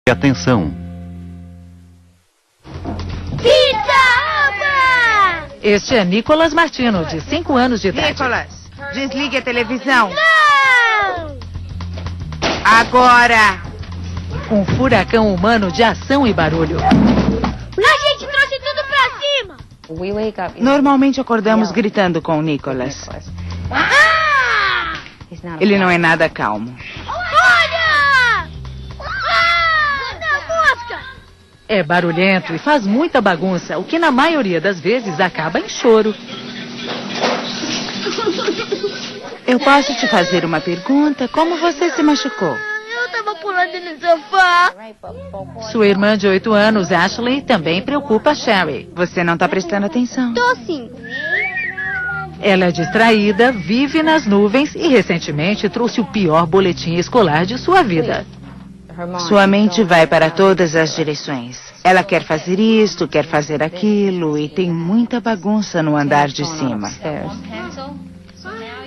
Atenção! Pizza! Oba! Este é Nicolas Martino, de 5 anos de idade. Nicolas, desligue a televisão. Não! Agora! Um furacão humano de ação e barulho. A gente trouxe tudo pra cima! Normalmente acordamos gritando com o Nicolas. Ah! Ele não é nada calmo. Olha! Ah! Não, mosca! É barulhento e faz muita bagunça, o que na maioria das vezes acaba em choro. Eu posso te fazer uma pergunta? Como você se machucou? Eu tava pulando no sofá. Sua irmã de 8 anos, Ashley, também preocupa Sherry. Você não está prestando atenção. Tô sim. Ela é distraída, vive nas nuvens e recentemente trouxe o pior boletim escolar de sua vida. Sua mente vai para todas as direções. Ela quer fazer isto, quer fazer aquilo e tem muita bagunça no andar de cima.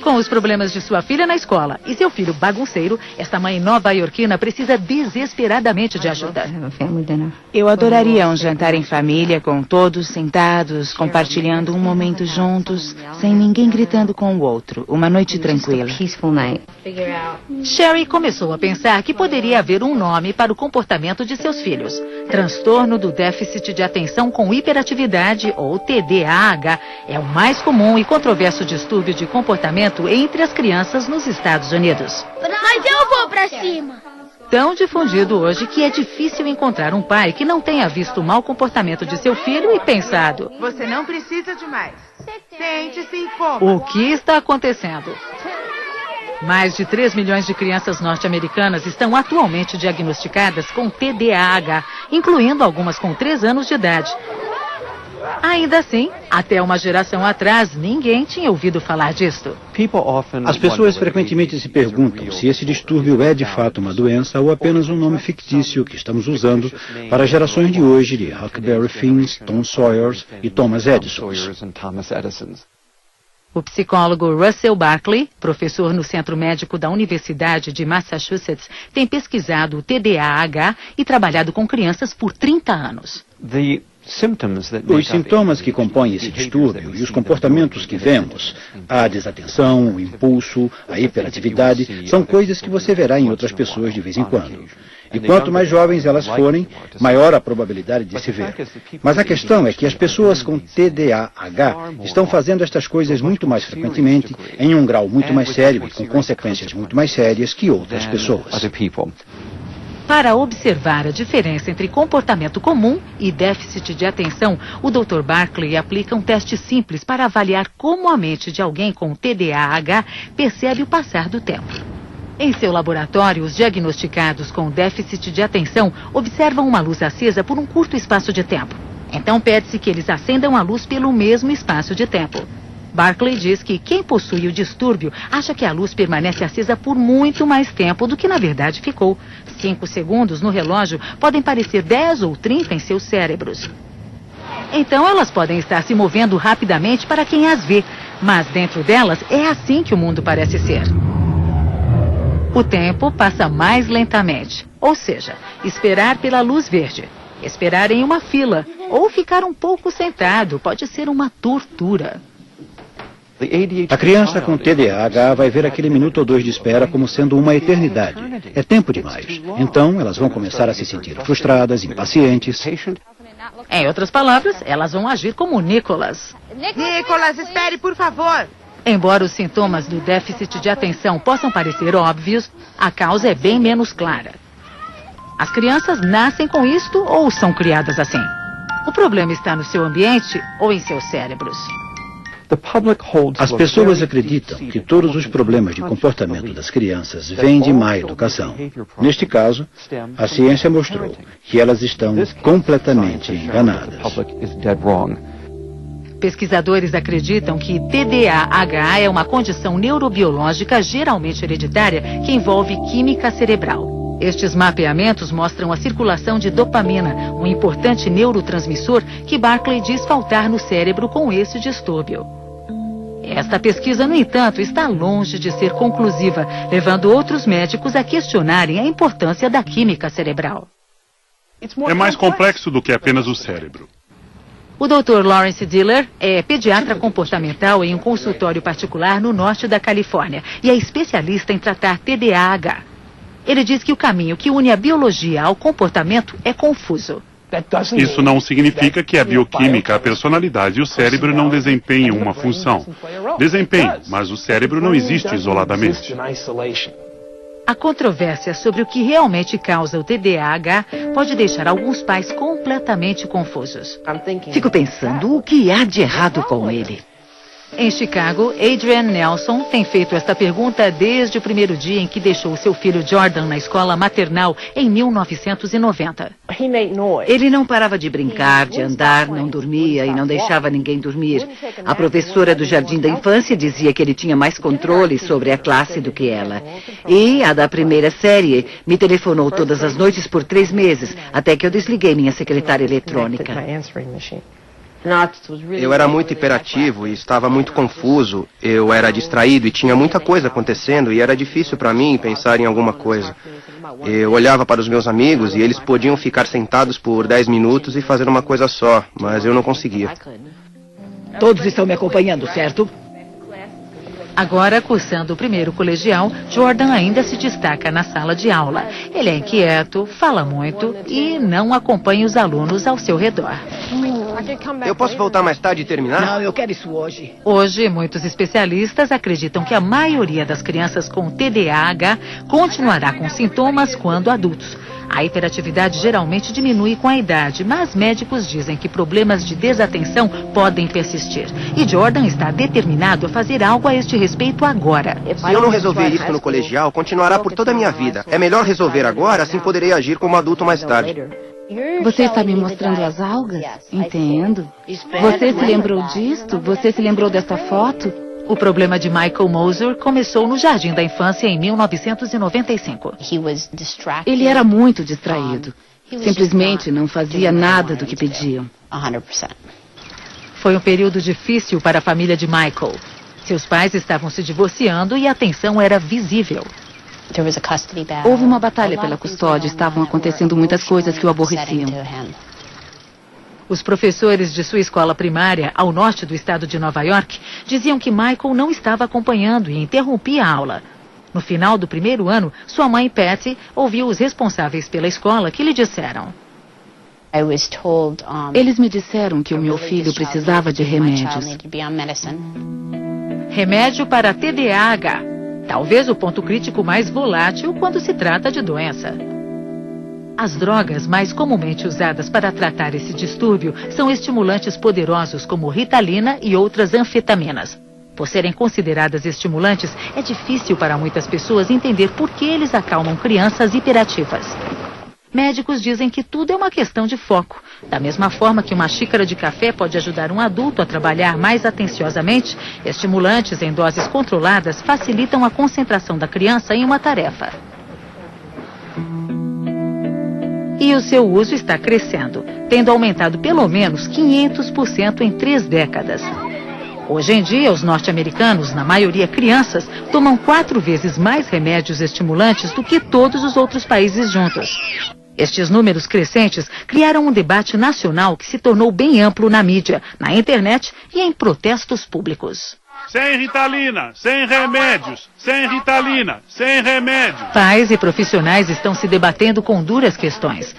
Com os problemas de sua filha na escola e seu filho bagunceiro, esta mãe nova-iorquina precisa desesperadamente de ajuda. Eu adoraria um jantar em família com todos sentados, compartilhando um momento juntos, sem ninguém gritando com o outro. Uma noite tranquila. Sherry começou a pensar que poderia haver um nome para o comportamento de seus filhos. Transtorno do déficit de atenção com hiperatividade, ou TDAH, é o mais comum e controverso distúrbio de comportamento entre as crianças nos Estados Unidos. Mas eu vou pra cima. Tão difundido hoje que é difícil encontrar um pai que não tenha visto o mau comportamento de seu filho e pensado: Você não precisa de mais. Sente-se e coma. o que está acontecendo? Mais de 3 milhões de crianças norte-americanas estão atualmente diagnosticadas com TDAH, incluindo algumas com 3 anos de idade. Ainda assim, até uma geração atrás, ninguém tinha ouvido falar disto. As pessoas frequentemente se perguntam se esse distúrbio é de fato uma doença ou apenas um nome fictício que estamos usando para as gerações de hoje de Huckleberry Finns, Tom Sawyers e Thomas Edison. O psicólogo Russell Barkley, professor no Centro Médico da Universidade de Massachusetts, tem pesquisado o TDAH e trabalhado com crianças por 30 anos. Os sintomas que compõem esse distúrbio e os comportamentos que vemos, a desatenção, o impulso, a hiperatividade, são coisas que você verá em outras pessoas de vez em quando. E quanto mais jovens elas forem, maior a probabilidade de se ver. Mas a questão é que as pessoas com TDAH estão fazendo estas coisas muito mais frequentemente, em um grau muito mais sério e com consequências muito mais sérias que outras pessoas. Para observar a diferença entre comportamento comum e déficit de atenção, o Dr. Barkley aplica um teste simples para avaliar como a mente de alguém com TDAH percebe o passar do tempo. Em seu laboratório, os diagnosticados com déficit de atenção observam uma luz acesa por um curto espaço de tempo. Então pede-se que eles acendam a luz pelo mesmo espaço de tempo. Barkley diz que quem possui o distúrbio acha que a luz permanece acesa por muito mais tempo do que na verdade ficou. 5 segundos no relógio podem parecer 10 ou 30 em seus cérebros. Então elas podem estar se movendo rapidamente para quem as vê, mas dentro delas é assim que o mundo parece ser. O tempo passa mais lentamente, ou seja, esperar pela luz verde, esperar em uma fila ou ficar um pouco sentado pode ser uma tortura. A criança com TDAH vai ver aquele minuto ou 2 de espera como sendo uma eternidade. É tempo demais. Então, elas vão começar a se sentir frustradas, impacientes. Em outras palavras, elas vão agir como Nicolas. Nicolas, espere, por favor. Embora os sintomas do déficit de atenção possam parecer óbvios, a causa é bem menos clara. As crianças nascem com isto ou são criadas assim? O problema está no seu ambiente ou em seus cérebros? As pessoas acreditam que todos os problemas de comportamento das crianças vêm de má educação. Neste caso, a ciência mostrou que elas estão completamente enganadas. Pesquisadores acreditam que TDAH é uma condição neurobiológica geralmente hereditária que envolve química cerebral. Estes mapeamentos mostram a circulação de dopamina, um importante neurotransmissor que Barkley diz faltar no cérebro com esse distúrbio. Esta pesquisa, no entanto, está longe de ser conclusiva, levando outros médicos a questionarem a importância da química cerebral. É mais complexo do que apenas o cérebro. O Dr. Lawrence Diller é pediatra comportamental em um consultório particular no norte da Califórnia e é especialista em tratar TDAH. Ele diz que o caminho que une a biologia ao comportamento é confuso. Isso não significa que a bioquímica, a personalidade e o cérebro não desempenham uma função. Desempenham, mas o cérebro não existe isoladamente. A controvérsia sobre o que realmente causa o TDAH pode deixar alguns pais completamente confusos. Fico pensando, o que há de errado com ele? Em Chicago, Adrian Nelson tem feito esta pergunta desde o primeiro dia em que deixou seu filho Jordan na escola maternal em 1990. Ele não parava de brincar, de andar, não dormia e não deixava ninguém dormir. A professora do jardim da infância dizia que ele tinha mais controle sobre a classe do que ela. E a da primeira série me telefonou todas as noites por 3 meses, até que eu desliguei minha secretária eletrônica. Eu era muito hiperativo e estava muito confuso. Eu era distraído e tinha muita coisa acontecendo e era difícil para mim pensar em alguma coisa. Eu olhava para os meus amigos e eles podiam ficar sentados por 10 minutos e fazer uma coisa só, mas eu não conseguia. Todos estão me acompanhando, certo? Agora, cursando o primeiro colegial, Jordan ainda se destaca na sala de aula. Ele é inquieto, fala muito e não acompanha os alunos ao seu redor. Eu posso voltar mais tarde e terminar? Não, eu quero isso hoje. Hoje, muitos especialistas acreditam que a maioria das crianças com TDAH continuará com sintomas quando adultos. A hiperatividade geralmente diminui com a idade, mas médicos dizem que problemas de desatenção podem persistir. E Jordan está determinado a fazer algo a este respeito agora. Se eu não resolver isso no colegial, continuará por toda a minha vida. É melhor resolver agora, assim poderei agir como adulto mais tarde. Você está me mostrando as algas? Entendo. Você se lembrou disto? Você se lembrou desta foto? O problema de Michael Moser começou no jardim da infância em 1995. Ele era muito distraído. Simplesmente não fazia nada do que pediam. Foi um período difícil para a família de Michael. Seus pais estavam se divorciando e a tensão era visível. Houve uma batalha pela custódia, estavam acontecendo muitas coisas que o aborreciam. Os professores de sua escola primária, ao norte do estado de Nova York, diziam que Michael não estava acompanhando e interrompia a aula. No final do primeiro ano, sua mãe, Patty, ouviu os responsáveis pela escola que lhe disseram: Eles me disseram que o meu filho precisava de remédios. Remédio para TDAH. Talvez o ponto crítico mais volátil quando se trata de doença. As drogas mais comumente usadas para tratar esse distúrbio são estimulantes poderosos como Ritalina e outras anfetaminas. Por serem consideradas estimulantes, é difícil para muitas pessoas entender por que eles acalmam crianças hiperativas. Médicos dizem que tudo é uma questão de foco. Da mesma forma que uma xícara de café pode ajudar um adulto a trabalhar mais atenciosamente, estimulantes em doses controladas facilitam a concentração da criança em uma tarefa. E o seu uso está crescendo, tendo aumentado pelo menos 500% em 3 décadas. Hoje em dia, os norte-americanos, na maioria crianças, tomam 4 vezes mais remédios estimulantes do que todos os outros países juntos. Estes números crescentes criaram um debate nacional que se tornou bem amplo na mídia, na internet e em protestos públicos. Sem Ritalina, sem remédios, sem Ritalina, sem remédios. Pais e profissionais estão se debatendo com duras questões.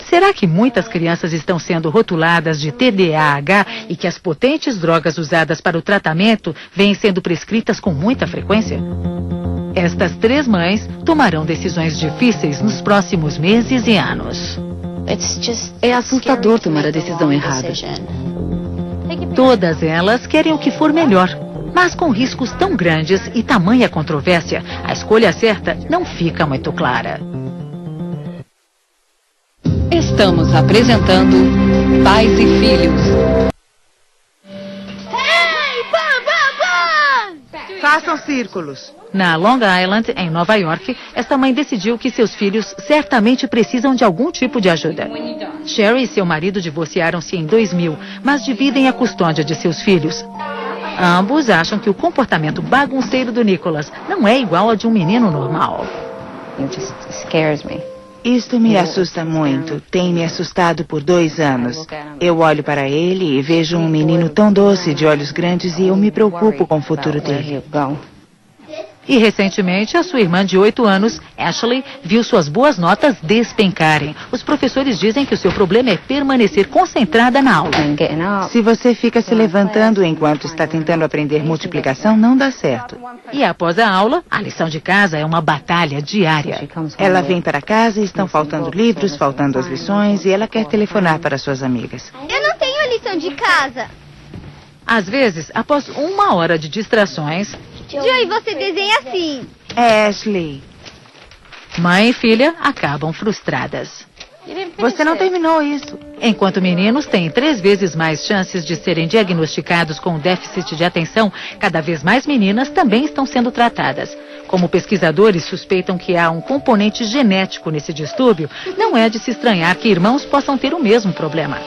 Será que muitas crianças estão sendo rotuladas de TDAH e que as potentes drogas usadas para o tratamento vêm sendo prescritas com muita frequência? Estas 3 mães tomarão decisões difíceis nos próximos meses e anos. É assustador tomar a decisão errada. Todas elas querem o que for melhor, mas com riscos tão grandes e tamanha controvérsia, a escolha certa não fica muito clara. Estamos apresentando Pais e Filhos. Ei, bam, bam, bam! Façam círculos. Na Long Island, em Nova York, esta mãe decidiu que seus filhos certamente precisam de algum tipo de ajuda. Sherry e seu marido divorciaram-se em 2000, mas dividem a custódia de seus filhos. Ambos acham que o comportamento bagunceiro do Nicholas não é igual ao de um menino normal. Isto me assusta muito. Tem me assustado por 2 anos. Eu olho para ele e vejo um menino tão doce, de olhos grandes, e eu me preocupo com o futuro dele. E recentemente, a sua irmã de 8 anos, Ashley, viu suas boas notas despencarem. Os professores dizem que o seu problema é permanecer concentrada na aula. Se você fica se levantando enquanto está tentando aprender multiplicação, não dá certo. E após a aula, a lição de casa é uma batalha diária. Ela vem para casa e estão faltando livros, faltando as lições, e ela quer telefonar para suas amigas. Eu não tenho lição de casa. Às vezes, após 1 hora de distrações, Joey, você desenha assim. Ashley, mãe e filha acabam frustradas. você não terminou isso. Enquanto meninos têm 3 vezes mais chances de serem diagnosticados com déficit de atenção, cada vez mais meninas também estão sendo tratadas. Como pesquisadores suspeitam que há um componente genético nesse distúrbio, não é de se estranhar que irmãos possam ter o mesmo problema.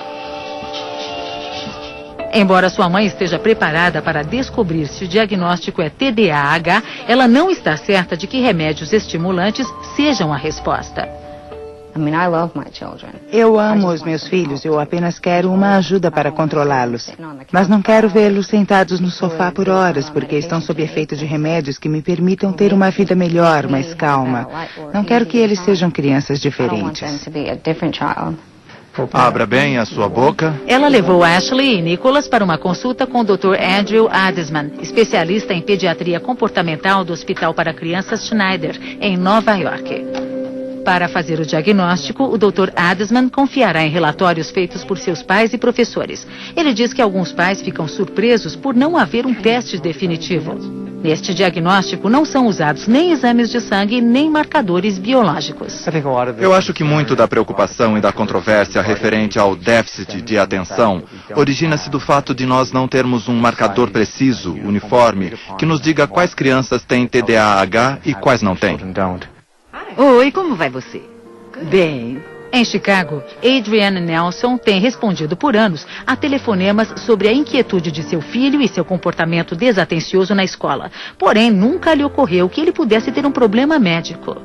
Embora sua mãe esteja preparada para descobrir se o diagnóstico é TDAH, ela não está certa de que remédios estimulantes sejam a resposta. Eu amo os meus filhos, eu apenas quero uma ajuda para controlá-los. Mas não quero vê-los sentados no sofá por horas, porque estão sob efeito de remédios que me permitam ter uma vida melhor, mais calma. Não quero que eles sejam crianças diferentes. Abra bem a sua boca. Ela levou Ashley e Nicholas para uma consulta com o Dr. Andrew Adesman, especialista em pediatria comportamental do Hospital para Crianças Schneider, em Nova York. Para fazer o diagnóstico, o Dr. Adesman confiará em relatórios feitos por seus pais e professores. Ele diz que alguns pais ficam surpresos por não haver um teste definitivo. Neste diagnóstico não são usados nem exames de sangue, nem marcadores biológicos. Eu acho que muito da preocupação e da controvérsia referente ao déficit de atenção origina-se do fato de nós não termos um marcador preciso, uniforme, que nos diga quais crianças têm TDAH e quais não têm. Oi, como vai você? Bem. Em Chicago, Adrienne Nelson tem respondido por anos a telefonemas sobre a inquietude de seu filho e seu comportamento desatencioso na escola. Porém, nunca lhe ocorreu que ele pudesse ter um problema médico.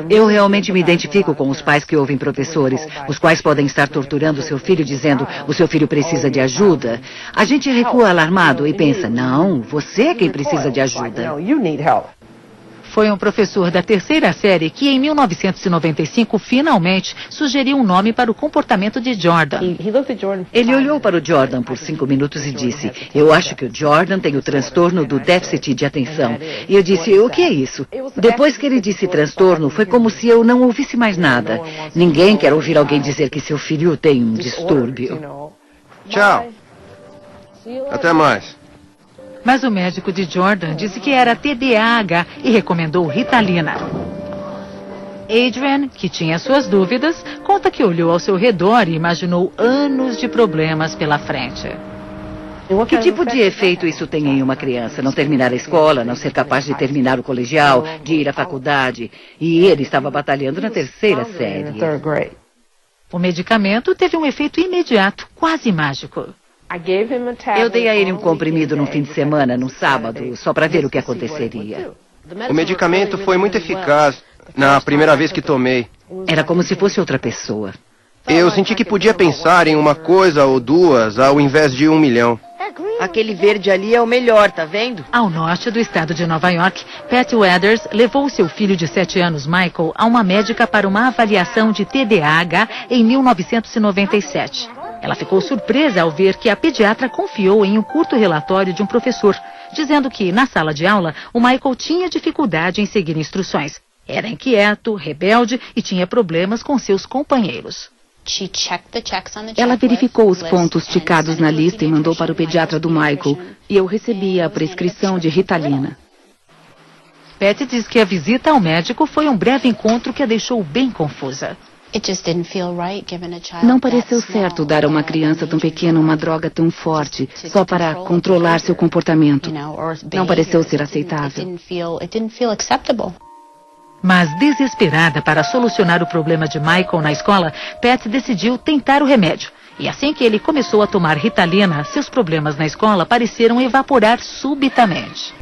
Eu realmente me identifico com os pais que ouvem professores, os quais podem estar torturando seu filho dizendo o seu filho precisa de ajuda. A gente recua alarmado e pensa, não, você é quem precisa de ajuda. Foi um professor da 3ª série que, em 1995, finalmente sugeriu um nome para o comportamento de Jordan. Ele olhou para o Jordan por 5 minutos e disse, eu acho que o Jordan tem o transtorno do déficit de atenção. E eu disse, o que é isso? Depois que ele disse transtorno, foi como se eu não ouvisse mais nada. Ninguém quer ouvir alguém dizer que seu filho tem um distúrbio. Tchau. Até mais. Mas o médico de Jordan disse que era TDAH e recomendou Ritalina. Adrienne, que tinha suas dúvidas, conta que olhou ao seu redor e imaginou anos de problemas pela frente. Que tipo de efeito isso tem em uma criança? Não terminar a escola, não ser capaz de terminar o colegial, de ir à faculdade. E ele estava batalhando na 3ª série. O medicamento teve um efeito imediato, quase mágico. Eu dei a ele um comprimido no fim de semana, no sábado, só para ver o que aconteceria. O medicamento foi muito eficaz na primeira vez que tomei. Era como se fosse outra pessoa. Eu senti que podia pensar em uma coisa ou duas ao invés de 1 milhão. Aquele verde ali é o melhor, tá vendo? Ao norte do estado de Nova York, Pat Weathers levou seu filho de 7 anos, Michael, a uma médica para uma avaliação de TDAH em 1997. Ela ficou surpresa ao ver que a pediatra confiou em um curto relatório de um professor, dizendo que, na sala de aula, o Michael tinha dificuldade em seguir instruções. Era inquieto, rebelde e tinha problemas com seus companheiros. Ela verificou os pontos ticados na lista e mandou para o pediatra do Michael. E eu recebi a prescrição de Ritalina. Pat diz que a visita ao médico foi um breve encontro que a deixou bem confusa. Não pareceu certo dar a uma criança tão pequena uma droga tão forte, só para controlar seu comportamento. Não pareceu ser aceitável. Mas desesperada para solucionar o problema de Michael na escola, Pat decidiu tentar o remédio. E assim que ele começou a tomar Ritalina, seus problemas na escola pareceram evaporar subitamente.